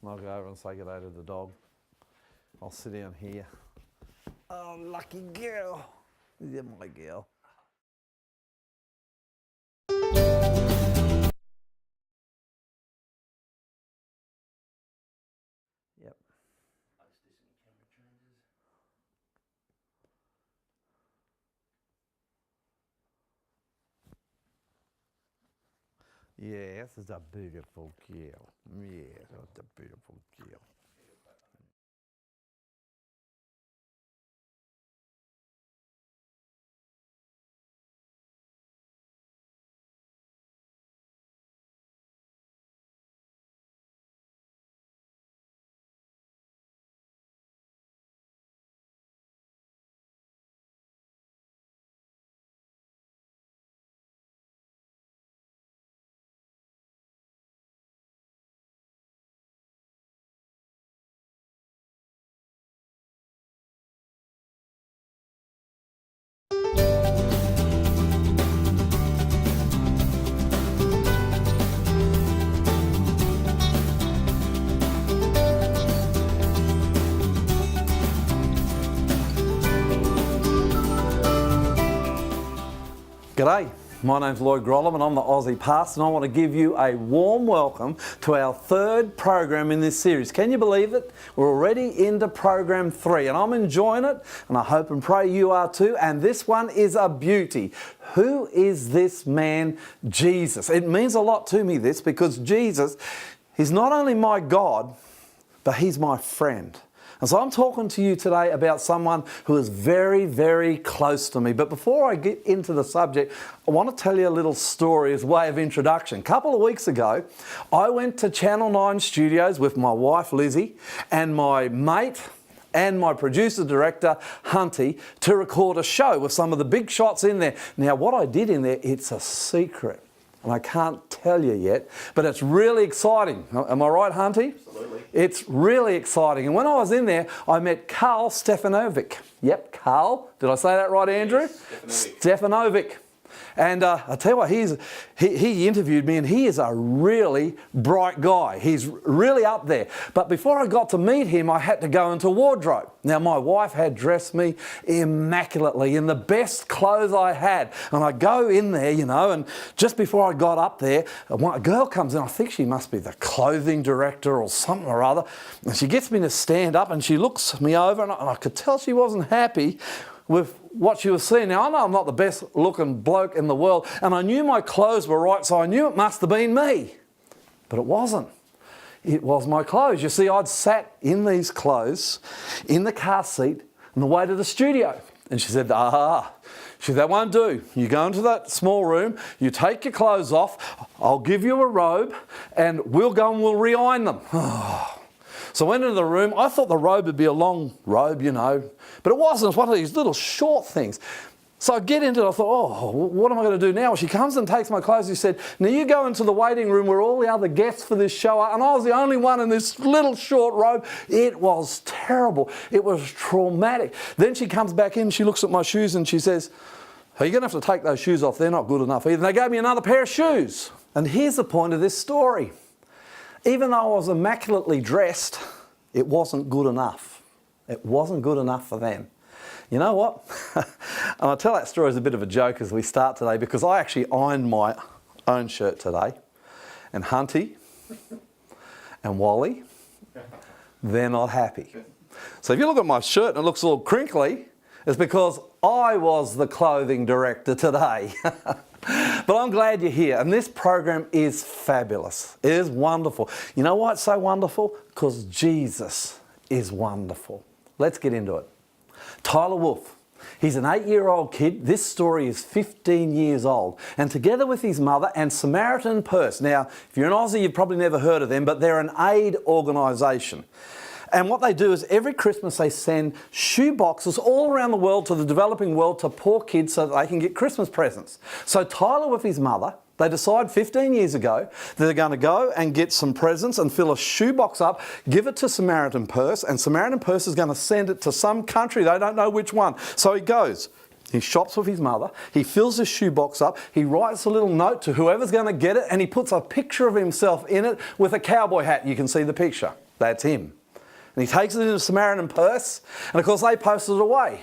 And I'll go over and say good day to the dog. I'll sit down here. Oh, lucky girl. You're my girl. Yep. Yes, it's a beautiful girl. Yes, it's a beautiful girl. G'day, my name's Lloyd Grollum and I'm the Aussie Pastor, and I want to give you a warm welcome to our third program in this series. Can you believe it? We're already into program 3 and I'm enjoying it, and I hope and pray you are too. And this one is a beauty. Who is this man, Jesus? It means a lot to me, this, because Jesus, he's not only my God, but he's my friend. And so I'm talking to you today about someone who is very, very close to me. But before I get into the subject, I want to tell you a little story as way of introduction. A couple of weeks ago, I went to Channel 9 Studios with my wife Lizzie and my mate and my producer-director Hunty to record a show with some of the big shots in there. Now, what I did in there, it's a secret. And I can't tell you yet, but it's really exciting. Am I right, Hunty? Absolutely. It's really exciting. And when I was in there, I met Carl Stefanovic. Yep, Carl. Did I say that right, Andrew? Yes, Stefanovic. And I tell you what, he interviewed me, and he is a really bright guy. He's really up there. But before I got to meet him, I had to go into wardrobe. Now, my wife had dressed me immaculately in the best clothes I had. And I go in there, you know, and just before I got up there, a girl comes in. I think she must be the clothing director or something or other. And she gets me to stand up, and she looks me over, and I could tell she wasn't happy with what she was seeing. Now, I know I'm not the best looking bloke in the world, and I knew my clothes were right, so I knew it must have been me. But it wasn't. It was my clothes. You see, I'd sat in these clothes in the car seat on the way to the studio. And she said, she said, that won't do. You go into that small room, you take your clothes off, I'll give you a robe, and we'll go and we'll re-iron them. So I went into the room. I thought the robe would be a long robe, you know, but it wasn't. It's one of these little short things. So I get into it. I thought, oh, what am I going to do now? Well, she comes and takes my clothes. She said, now you go into the waiting room where all the other guests for this show are, and I was the only one in this little short robe. It was terrible. It was traumatic. Then she comes back in, she looks at my shoes, and she says, are you going to have to take those shoes off? They're not good enough either. And they gave me another pair of shoes. And here's the point of this story. Even though I was immaculately dressed, it wasn't good enough. It wasn't good enough for them. You know what? And I'll tell that story as a bit of a joke as we start today, because I actually ironed my own shirt today. And Hunty and Wally, they're not happy. So if you look at my shirt and it looks a little crinkly, it's because I was the clothing director today. But I'm glad you're here, and this program is fabulous. It is wonderful. You know why it's so wonderful? Because Jesus is wonderful. Let's get into it. Tyler Wolf. He's an 8-year-old kid. This story is 15 years old. And together with his mother and Samaritan Purse. Now, if you're an Aussie, you've probably never heard of them, but they're an aid organisation. And what they do is every Christmas they send shoe boxes all around the world to the developing world to poor kids so that they can get Christmas presents. So Tyler with his mother, they decide 15 years ago that they're going to go and get some presents and fill a shoebox up, give it to Samaritan Purse, and Samaritan Purse is going to send it to some country. They don't know which one. So he goes. He shops with his mother, he fills his shoebox up, he writes a little note to whoever's going to get it, and he puts a picture of himself in it with a cowboy hat. You can see the picture. That's him. And he takes it in a Samaritan purse, and of course they post it away.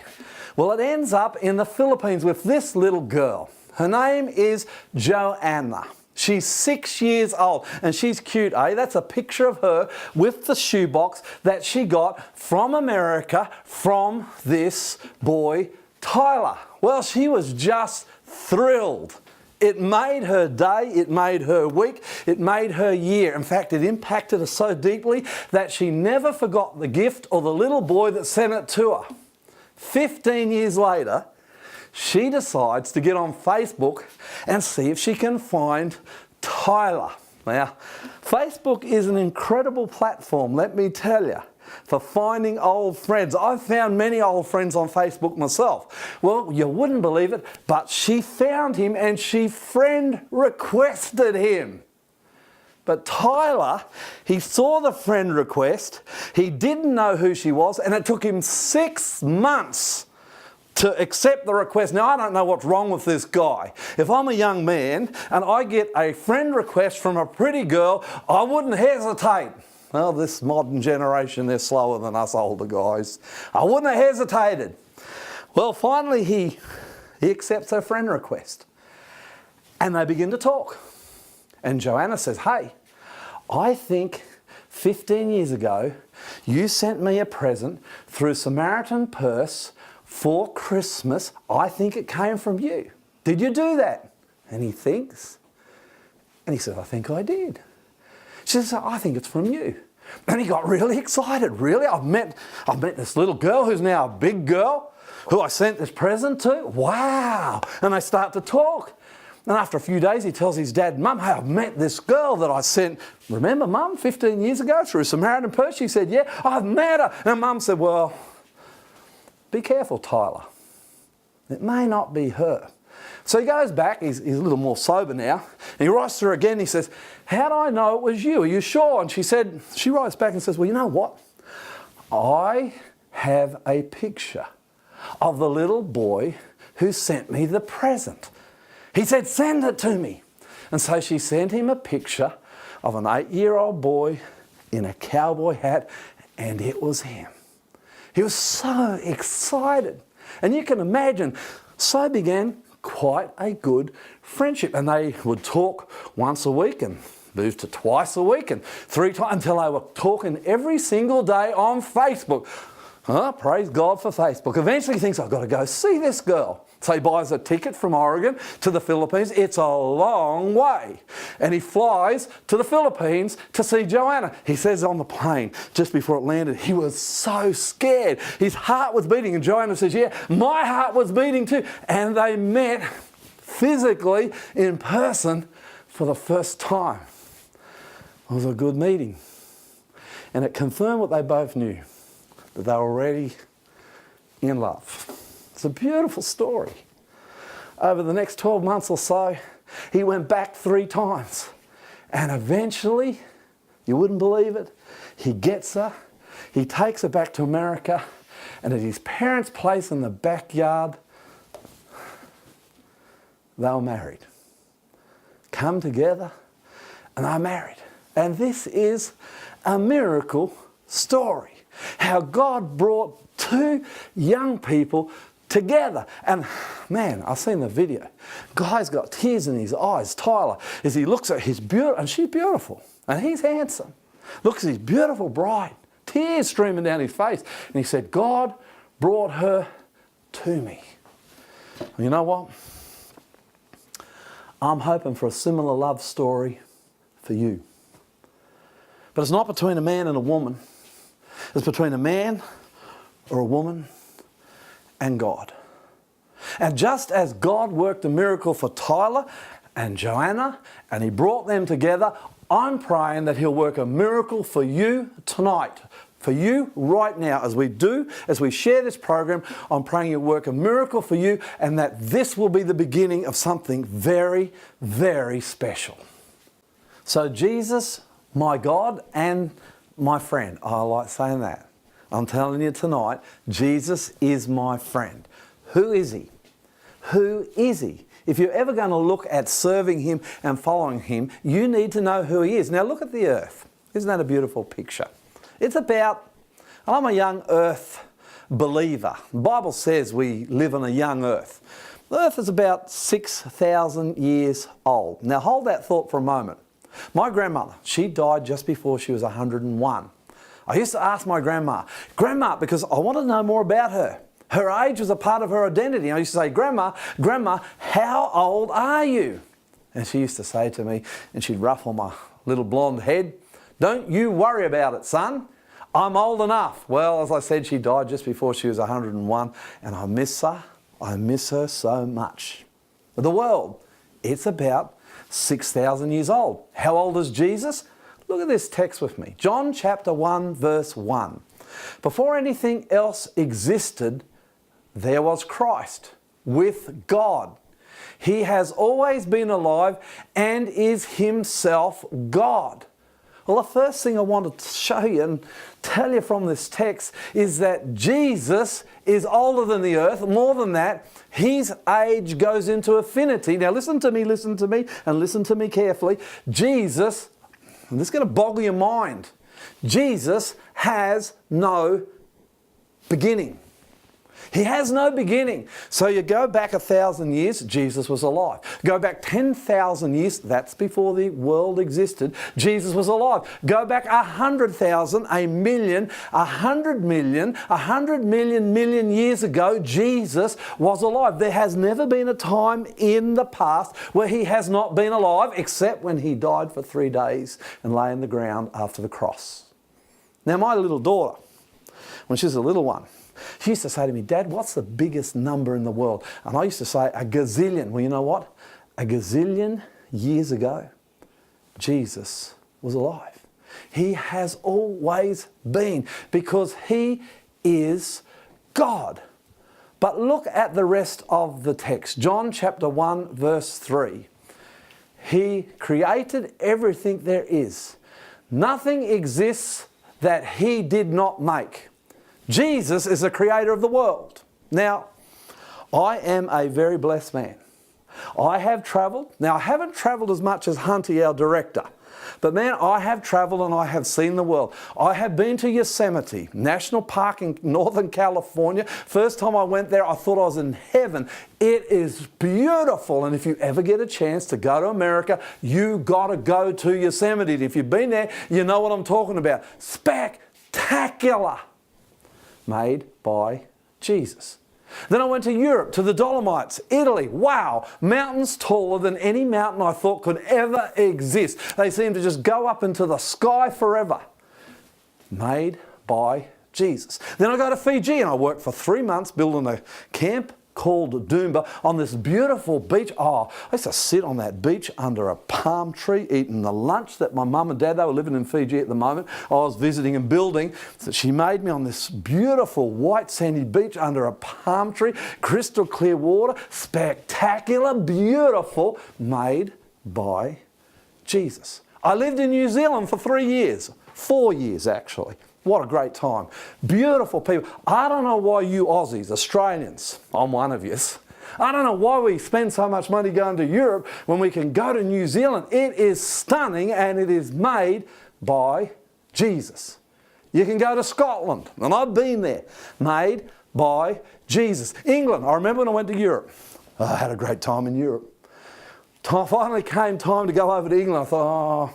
Well, it ends up in the Philippines with this little girl. Her name is Joanna. She's 6 years old, and she's cute, eh? That's a picture of her with the shoebox that she got from America from this boy, Tyler. Well, she was just thrilled. It made her day, it made her week, it made her year. In fact, it impacted her so deeply that she never forgot the gift or the little boy that sent it to her. 15 years later, she decides to get on Facebook and see if she can find Tyler. Now, Facebook is an incredible platform, let me tell you, for finding old friends. I've found many old friends on Facebook myself. Well, you wouldn't believe it, but she found him and she friend requested him. But Tyler, he saw the friend request, he didn't know who she was, and it took him 6 months to accept the request. Now, I don't know what's wrong with this guy. If I'm a young man and I get a friend request from a pretty girl, I wouldn't hesitate. Well, this modern generation, they're slower than us older guys. I wouldn't have hesitated. Well, finally he accepts her friend request. And they begin to talk. And Joanna says, hey, I think 15 years ago, you sent me a present through Samaritan Purse for Christmas. I think it came from you. Did you do that? And he thinks. And he says, I think I did. She says, I think it's from you. And he got really excited. Really? I've met this little girl who's now a big girl who I sent this present to. Wow. And they start to talk. And after a few days, he tells his dad, Mum, hey, I've met this girl that I sent, remember, Mum, 15 years ago through Samaritan Purse? She said, yeah, I've met her. And Mum said, well, be careful, Tyler. It may not be her. So he goes back, he's a little more sober now, and he writes to her again, he says, how do I know it was you? Are you sure? And she writes back and says, well, you know what? I have a picture of the little boy who sent me the present. He said, send it to me. And so she sent him a picture of an 8-year-old boy in a cowboy hat, and it was him. He was so excited. And you can imagine, so began quite a good friendship. And they would talk once a week and moved to twice a week and 3 times until they were talking every single day on Facebook. Praise God for Facebook. Eventually he thinks, I've got to go see this girl. So he buys a ticket from Oregon to the Philippines. It's a long way. And he flies to the Philippines to see Joanna. He says on the plane, just before it landed, he was so scared. His heart was beating. And Joanna says, yeah, my heart was beating too. And they met physically in person for the first time. It was a good meeting. And it confirmed what they both knew, that they were already in love. It's a beautiful story. Over the next 12 months or so, he went back 3 times. And eventually, you wouldn't believe it, he gets her, he takes her back to America, and at his parents' place in the backyard, they were married. Come together, and they're married. And this is a miracle story. How God brought 2 young people together. And man, I've seen the video. Guy's got tears in his eyes, Tyler, as he looks at his beautiful, and she's beautiful, and he's handsome. Looks at his beautiful bride, tears streaming down his face. And he said, God brought her to me. And you know what? I'm hoping for a similar love story for you. But it's not between a man and a woman. It's between a man or a woman and God. And just as God worked a miracle for Tyler and Joanna, and he brought them together, I'm praying that he'll work a miracle for you tonight. For you right now, as we share this program, I'm praying he'll work a miracle for you, and that this will be the beginning of something very, very special. So Jesus, my God and my friend. I like saying that. I'm telling you tonight, Jesus is my friend. Who is he? Who is he? If you're ever going to look at serving him and following him, you need to know who he is. Now look at the earth. Isn't that a beautiful picture? I'm a young earth believer. The Bible says we live on a young earth. The earth is about 6,000 years old. Now hold that thought for a moment. My grandmother, she died just before she was 101. I used to ask my grandma, because I want to know more about her. Her age was a part of her identity. I used to say, Grandma, how old are you? And she used to say to me, and she'd ruffle my little blonde head, don't you worry about it, son. I'm old enough. Well, as I said, she died just before she was 101, and I miss her. I miss her so much. The world, it's about 6,000 years old. How old is Jesus? Look at this text with me. John chapter 1, verse 1. Before anything else existed, there was Christ with God. He has always been alive and is himself God. Well, the first thing I want to show you and tell you from this text is that Jesus is older than the earth. More than that, his age goes into affinity. Now listen to me, and listen to me carefully. Jesus, and this is going to boggle your mind, Jesus has no beginning. He has no beginning. So you go back 1,000 years, Jesus was alive. Go back 10,000 years, that's before the world existed, Jesus was alive. Go back 100,000, a million, 100 million years ago, Jesus was alive. There has never been a time in the past where he has not been alive, except when he died for 3 days and lay in the ground after the cross. Now my little daughter, when she was a little one, she used to say to me, Dad, what's the biggest number in the world? And I used to say, a gazillion. Well, you know what? A gazillion years ago, Jesus was alive. He has always been, because he is God. But look at the rest of the text. John chapter 1, verse 3. He created everything there is. Nothing exists that he did not make. Jesus is the creator of the world. Now, I am a very blessed man. I have travelled. Now, I haven't travelled as much as Hunty, our director. But man, I have travelled and I have seen the world. I have been to Yosemite National Park in Northern California. First time I went there, I thought I was in heaven. It is beautiful. And if you ever get a chance to go to America, you got to go to Yosemite. If you've been there, you know what I'm talking about. Spectacular. Made by Jesus. Then I went to Europe, to the Dolomites, Italy. Wow, mountains taller than any mountain I thought could ever exist. They seem to just go up into the sky forever. Made by Jesus. Then I go to Fiji and I worked for 3 months building a camp called Doomba on this beautiful beach. Oh, I used to sit on that beach under a palm tree eating the lunch that my mum and dad, they were living in Fiji at the moment, I was visiting and building. So she made me on this beautiful white sandy beach under a palm tree, crystal clear water, spectacular, beautiful, made by Jesus. I lived in New Zealand for 3 years, 4 years actually. What a great time. Beautiful people. I don't know why you Aussies, Australians, I'm one of you, I don't know why we spend so much money going to Europe when we can go to New Zealand. It is stunning and it is made by Jesus. You can go to Scotland, and I've been there, made by Jesus. England, I remember when I went to Europe. I had a great time in Europe. Finally came time to go over to England. I thought,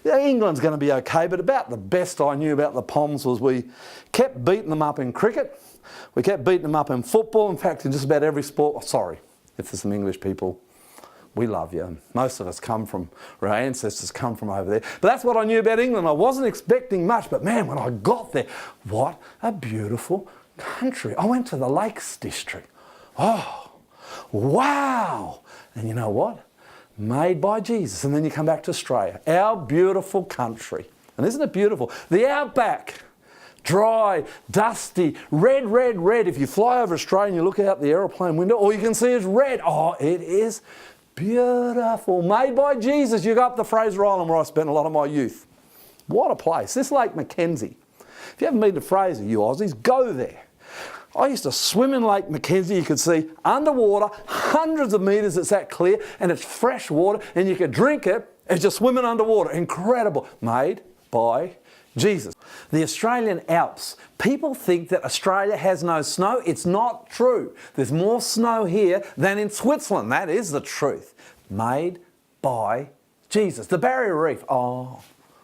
yeah, England's going to be okay, but about the best I knew about the Poms was we kept beating them up in cricket. We kept beating them up in football. In fact, in just about every sport. Oh, sorry, if there's some English people, we love you. Most of us come from, or our ancestors come from over there. But that's what I knew about England. I wasn't expecting much, but man, when I got there, what a beautiful country. I went to the Lakes District. Oh, wow. And you know what? Made by Jesus. And then you come back to Australia, our beautiful country. And isn't it beautiful? The outback, dry, dusty, red, red, red. If you fly over Australia and you look out the aeroplane window, all you can see is red. Oh, it is beautiful. Made by Jesus. You go up the Fraser Island where I spent a lot of my youth. What a place. This Lake Mackenzie. If you haven't been to Fraser, you Aussies, go there. I used to swim in Lake Mackenzie. You could see underwater, hundreds of metres, it's that clear, and it's fresh water, and you could drink it as you're swimming underwater. Incredible. Made by Jesus. The Australian Alps. People think that Australia has no snow. It's not true. There's more snow here than in Switzerland. That is the truth. Made by Jesus. The Barrier Reef. Oh,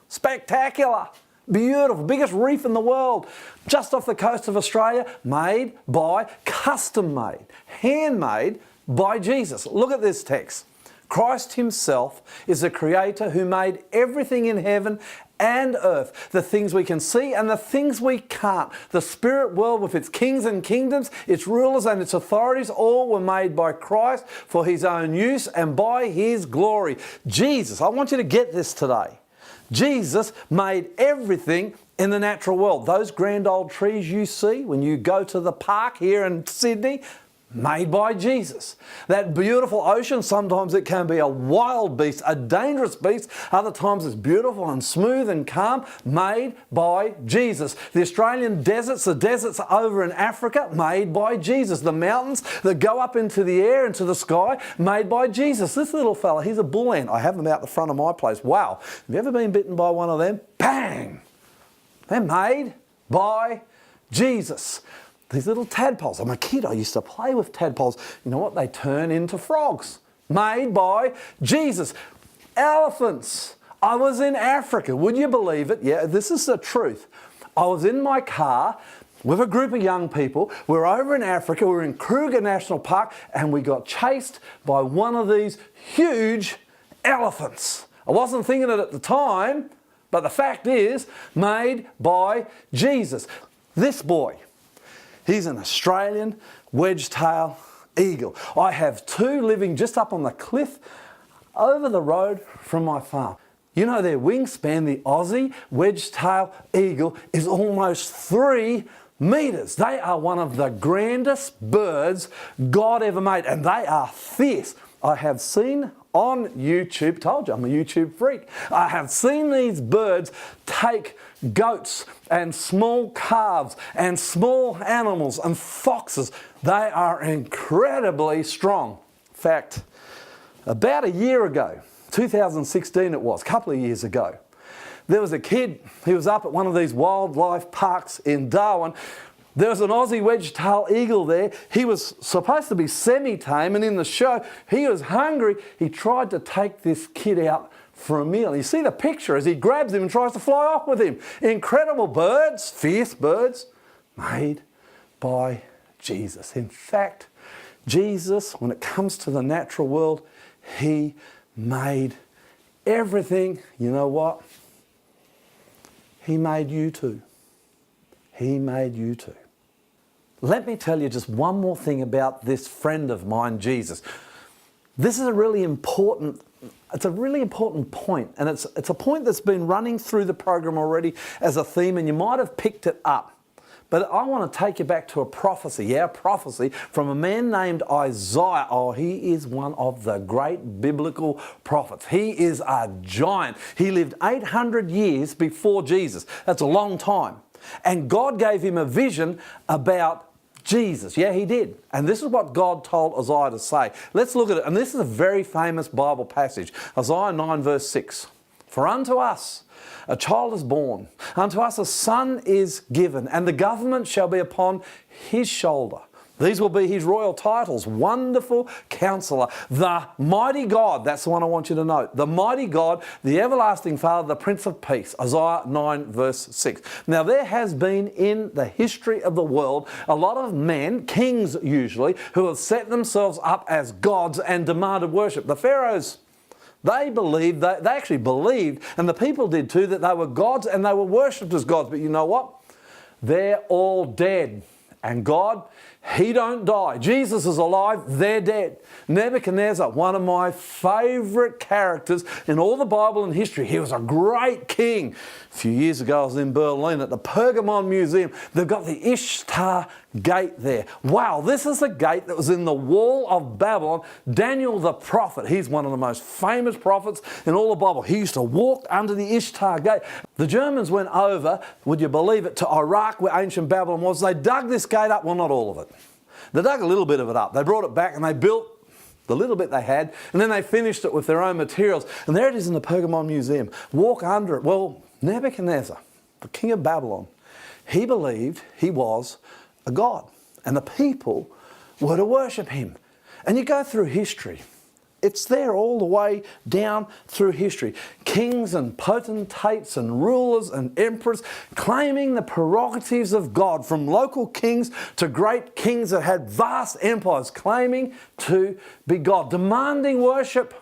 spectacular. Beautiful. Biggest reef in the world. Just off the coast of Australia. Made by, custom made, handmade by Jesus. Look at this text. Christ himself is the creator who made everything in heaven and earth, the things we can see and the things we can't. The spirit world with its kings and kingdoms, its rulers and its authorities, all were made by Christ for his own use and by his glory. Jesus, I want you to get this today. Jesus made everything in the natural world. Those grand old trees you see when you go to the park here in Sydney, made by Jesus. That beautiful ocean, sometimes it can be a wild beast, a dangerous beast. Other times it's beautiful and smooth and calm, made by Jesus. The Australian deserts, the deserts over in Africa, made by Jesus. The mountains that go up into the air, into the sky, made by Jesus. This little fella, he's a bull ant. I have them out the front of my place. Wow. Have you ever been bitten by one of them? Bang! They're made by Jesus. These little tadpoles. I'm a kid, I used to play with tadpoles. You know what? They turn into frogs. Made by Jesus. Elephants. I was in Africa. Would you believe it? Yeah, this is the truth. I was in my car with a group of young people. We're over in Africa. We're in Kruger National Park and we got chased by one of these huge elephants. I wasn't thinking it at the time, but the fact is, made by Jesus. This boy, he's an Australian wedge-tail eagle. I have two living just up on the cliff over the road from my farm. You know their wingspan, the Aussie wedge-tail eagle, is almost 3 meters. They are one of the grandest birds God ever made, and they are fierce. I have seen on YouTube, told you I'm a YouTube freak, I have seen these birds take goats and small calves and small animals and foxes. They are incredibly strong. In fact, about a year ago, 2016 it was, a couple of years ago, there was a kid, he was up at one of these wildlife parks in Darwin. There was an Aussie wedge-tail eagle there. He was supposed to be semi-tame, and in the show, he was hungry. He tried to take this kid out for a meal. You see the picture as he grabs him and tries to fly off with him. Incredible birds, fierce birds, made by Jesus. In fact, Jesus, when it comes to the natural world, he made everything. You know what? He made you too. He made you too. Let me tell you just one more thing about this friend of mine, Jesus. This is a really important point, and it's a point that's been running through the program already as a theme, and you might have picked it up. But I want to take you back to a prophecy, a prophecy from a man named Isaiah. Oh, he is one of the great biblical prophets. He is a giant. He lived 800 years before Jesus. That's a long time. And God gave him a vision about Jesus. Yeah, he did. And this is what God told Isaiah to say. Let's look at it. And this is a very famous Bible passage. Isaiah 9 verse 6. For unto us a child is born, unto us a son is given, and the government shall be upon his shoulder. These will be his royal titles: Wonderful Counselor, the Mighty God. That's the one I want you to note. The Mighty God, the Everlasting Father, the Prince of Peace. Isaiah 9 verse 6. Now there has been in the history of the world a lot of men, kings usually, who have set themselves up as gods and demanded worship. The pharaohs, they actually believed, and the people did too, that they were gods and they were worshipped as gods. But you know what? They're all dead. And God, he don't die. Jesus is alive, they're dead. Nebuchadnezzar, one of my favourite characters in all the Bible and history. He was a great king. A few years ago I was in Berlin at the Pergamon Museum. They've got the Ishtar Gate there. Wow, this is a gate that was in the wall of Babylon. Daniel the prophet, he's one of the most famous prophets in all the Bible. He used to walk under the Ishtar Gate. The Germans went over, would you believe it, to Iraq where ancient Babylon was. They dug this gate up, well, not all of it. They dug a little bit of it up. They brought it back and they built the little bit they had, and then they finished it with their own materials. And there it is in the Pergamon Museum. Walk under it. Well, Nebuchadnezzar, the king of Babylon, he believed he was a god, and the people were to worship him. And you go through history, it's there all the way down through history. Kings and potentates and rulers and emperors claiming the prerogatives of God, from local kings to great kings that had vast empires, claiming to be God, demanding worship.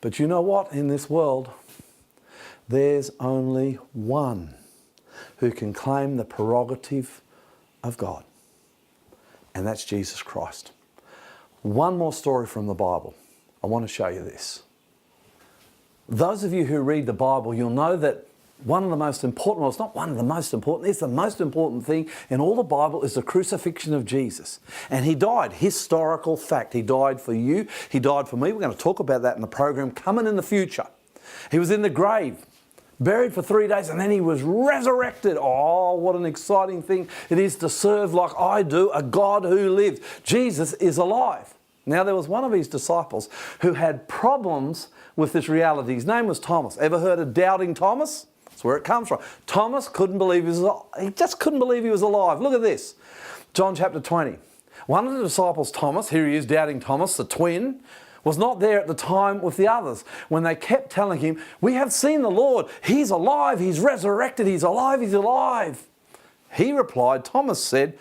But you know what? In this world, there's only one who can claim the prerogative of God, and that's Jesus Christ. One more story from the Bible. I want to show you this. Those of you who read the Bible, you'll know that one of the most important, well, it's not one of the most important, it's the most important thing in all the Bible is the crucifixion of Jesus. And he died, historical fact. He died for you, he died for me. We're going to talk about that in the program coming in the future. He was in the grave, buried for 3 days, and then he was resurrected. Oh, what an exciting thing it is to serve like I do, a God who lives. Jesus is alive. Now, there was one of his disciples who had problems with this reality. His name was Thomas. Ever heard of doubting Thomas? That's where it comes from. Thomas couldn't believe he just couldn't believe he was alive. Look at this. John chapter 20. One of the disciples, Thomas, here he is, doubting Thomas, the twin, was not there at the time with the others when they kept telling him, we have seen the Lord. He's alive. He's resurrected. He's alive. He's alive. He replied, Thomas said,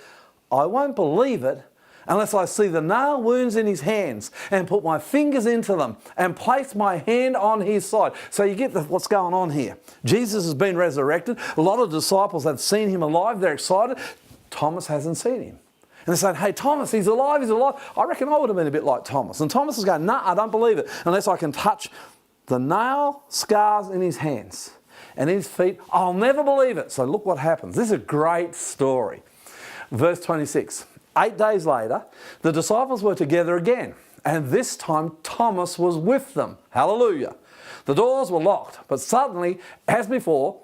I won't believe it unless I see the nail wounds in his hands and put my fingers into them and place my hand on his side. So you get what's going on here. Jesus has been resurrected. A lot of disciples have seen him alive. They're excited. Thomas hasn't seen him. And they're saying, hey, Thomas, he's alive, he's alive. I reckon I would have been a bit like Thomas. And Thomas is going, no, I don't believe it unless I can touch the nail scars in his hands and his feet. I'll never believe it. So look what happens. This is a great story. Verse 26. 8 days later, the disciples were together again. And this time Thomas was with them. Hallelujah. The doors were locked. But suddenly, as before,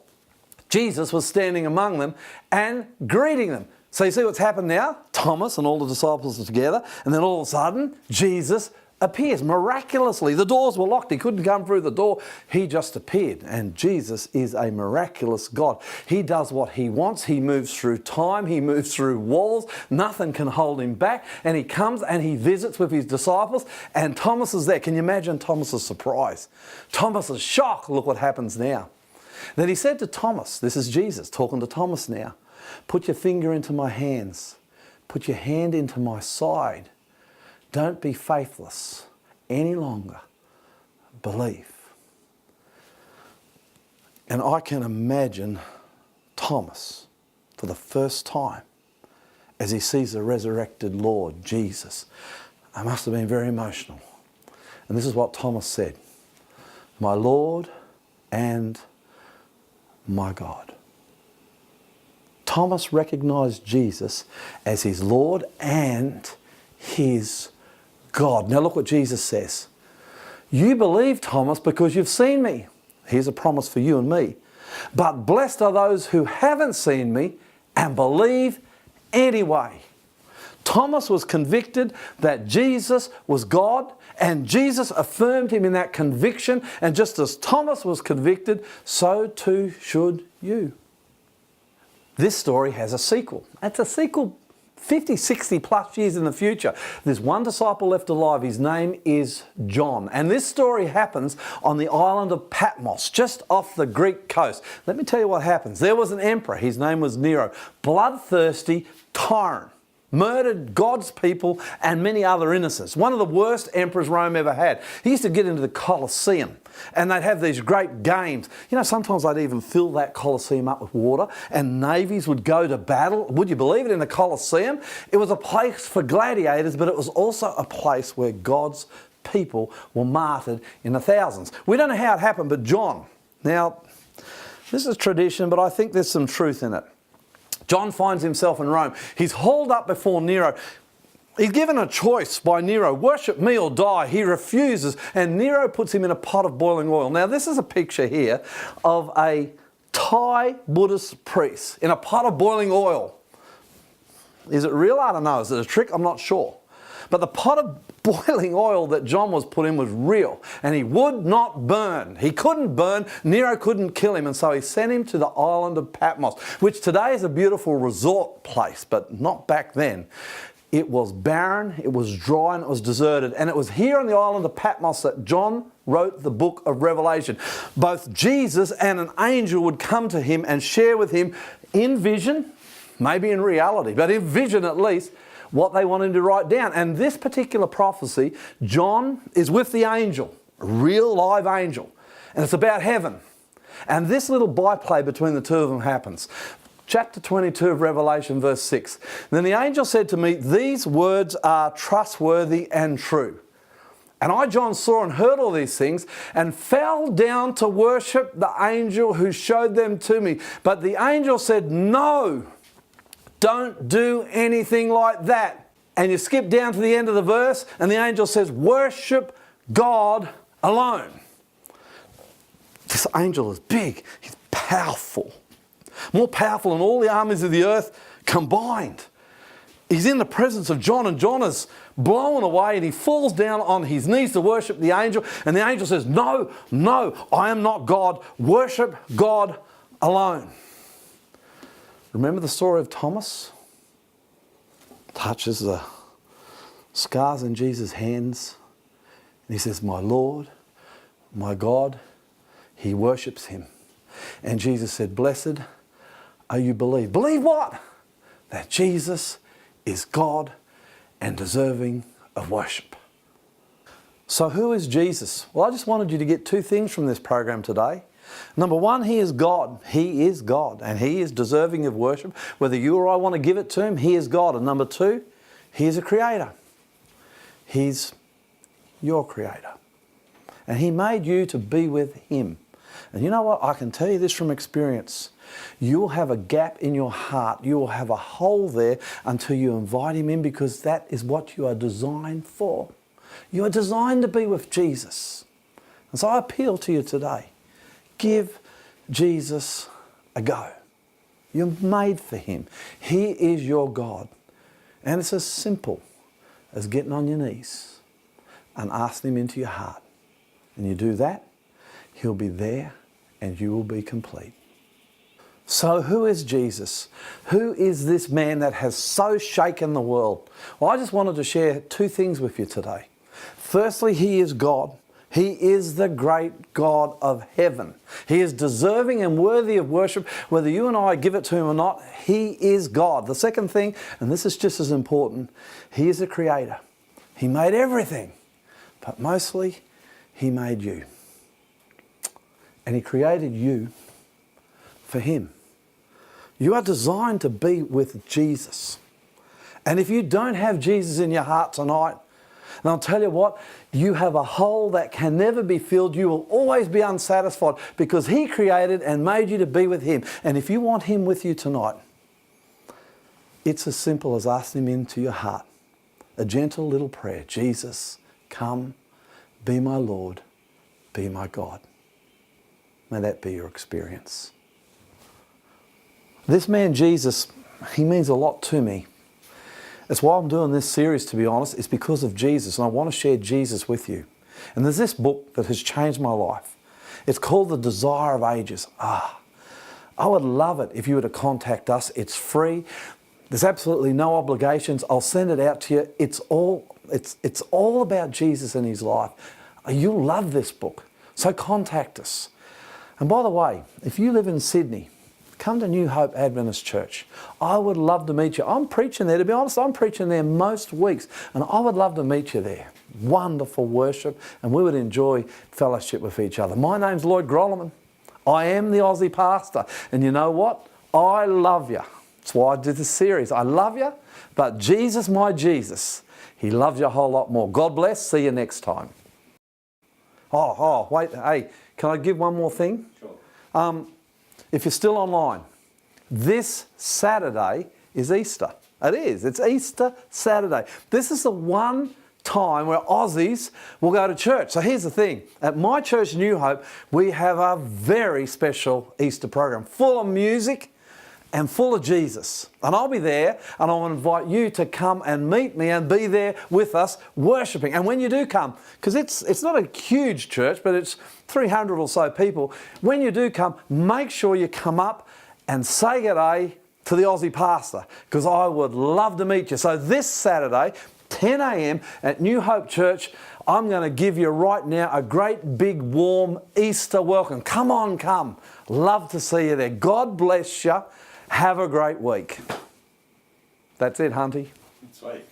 Jesus was standing among them and greeting them. So you see what's happened now? Thomas and all the disciples are together, and then all of a sudden, Jesus appears miraculously. The doors were locked. He couldn't come through the door. He just appeared. And Jesus is a miraculous God. He does what he wants. He moves through time. He moves through walls. Nothing can hold him back. And he comes and he visits with his disciples, and Thomas is there. Can you imagine Thomas's surprise? Thomas's shock. Look what happens now. Then he said to Thomas, this is Jesus talking to Thomas now, put your finger into my hands. Put your hand into my side. Don't be faithless any longer. Believe. And I can imagine Thomas for the first time as he sees the resurrected Lord, Jesus. I must have been very emotional. And this is what Thomas said. My Lord and my God. Thomas recognized Jesus as his Lord and his God. Now look what Jesus says. You believe, Thomas, because you've seen me. Here's a promise for you and me. But blessed are those who haven't seen me and believe anyway. Thomas was convicted that Jesus was God, and Jesus affirmed him in that conviction. And just as Thomas was convicted, so too should you. This story has a sequel. It's a sequel 50, 60 plus years in the future. There's one disciple left alive. His name is John. And this story happens on the island of Patmos, just off the Greek coast. Let me tell you what happens. There was an emperor. His name was Nero. Bloodthirsty tyrant. Murdered God's people and many other innocents. One of the worst emperors Rome ever had. He used to get into the Colosseum and they'd have these great games. You know, sometimes they'd even fill that Colosseum up with water and navies would go to battle. Would you believe it? In the Colosseum, it was a place for gladiators, but it was also a place where God's people were martyred in the thousands. We don't know how it happened, but John. Now, this is tradition, but I think there's some truth in it. John finds himself in Rome. He's hauled up before Nero. He's given a choice by Nero, worship me or die. He refuses, and Nero puts him in a pot of boiling oil. Now, this is a picture here of a Thai Buddhist priest in a pot of boiling oil. Is it real? I don't know. Is it a trick? I'm not sure. But the pot of boiling oil that John was put in was real, and he would not burn. He couldn't burn. Nero couldn't kill him, and so he sent him to the island of Patmos, which today is a beautiful resort place, but not back then. It was barren, it was dry, and it was deserted. And it was here on the island of Patmos that John wrote the book of Revelation. Both Jesus and an angel would come to him and share with him in vision, maybe in reality, but in vision at least, what they want him to write down. And this particular prophecy, John is with the angel, a real live angel, and it's about heaven. And this little byplay between the two of them happens. Chapter 22 of Revelation, verse 6. Then the angel said to me, "These words are trustworthy and true." And I, John, saw and heard all these things and fell down to worship the angel who showed them to me. But the angel said, "No, don't do anything like that." And you skip down to the end of the verse and the angel says, "Worship God alone." This angel is big. He's powerful. More powerful than all the armies of the earth combined. He's in the presence of John, and John is blown away, and he falls down on his knees to worship the angel. And the angel says, "No, no, I am not God. Worship God alone." Remember the story of Thomas? Touches the scars in Jesus' hands, and he says, "My Lord, my God." He worships him. And Jesus said, "Blessed are you believe." Believe what? That Jesus is God and deserving of worship. So who is Jesus? Well, I just wanted you to get two things from this program today. Number one, He is God. He is God, and He is deserving of worship. Whether you or I want to give it to Him, He is God. And number two, He is a creator. He's your creator. And He made you to be with Him. And you know what? I can tell you this from experience. You will have a gap in your heart. You will have a hole there until you invite Him in, because that is what you are designed for. You are designed to be with Jesus. And so I appeal to you today. Give Jesus a go. You're made for Him. He is your God. And it's as simple as getting on your knees and asking Him into your heart. And you do that, He'll be there and you will be complete. So who is Jesus? Who is this man that has so shaken the world? Well, I just wanted to share two things with you today. Firstly, He is God. He is the great God of heaven. He is deserving and worthy of worship, whether you and I give it to Him or not. He is God. The second thing, and this is just as important, He is a creator. He made everything, but mostly He made you. And He created you for Him. You are designed to be with Jesus. And if you don't have Jesus in your heart tonight, and I'll tell you what, you have a hole that can never be filled. You will always be unsatisfied, because He created and made you to be with Him. And if you want Him with you tonight, it's as simple as asking Him into your heart. A gentle little prayer. Jesus, come, be my Lord, be my God. May that be your experience. This man Jesus, he means a lot to me. That's why I'm doing this series, to be honest. It's because of Jesus, and I want to share Jesus with you. And there's this book that has changed my life. It's called The Desire of Ages. I would love it if you were to contact us. It's free. There's absolutely no obligations. I'll send it out to you. It's all about Jesus and His life. You'll love this book. So contact us. And by the way, if you live in Sydney, come to New Hope Adventist Church. I would love to meet you. I'm preaching there, to be honest. I'm preaching there most weeks, and I would love to meet you there. Wonderful worship, and we would enjoy fellowship with each other. My name's Lloyd Grolleman. I am the Aussie pastor, and you know what? I love you. That's why I did this series. I love you, but Jesus, my Jesus, He loves you a whole lot more. God bless. See you next time. Wait. Hey, can I give one more thing? Sure. If you're still online, this Saturday is Easter. It is. It's Easter Saturday. This is the one time where Aussies will go to church. So here's the thing. At my church, New Hope, we have a very special Easter program full of music and full of Jesus. And I'll be there, and I'll invite you to come and meet me and be there with us worshipping. And when you do come, because it's not a huge church, but it's 300 or so people, when you do come, make sure you come up and say g'day to the Aussie pastor, because I would love to meet you. So this Saturday, 10 a.m. at New Hope Church, I'm going to give you right now a great big warm Easter welcome. Come on, come. Love to see you there. God bless you. Have a great week. That's it, Hunty. That's right.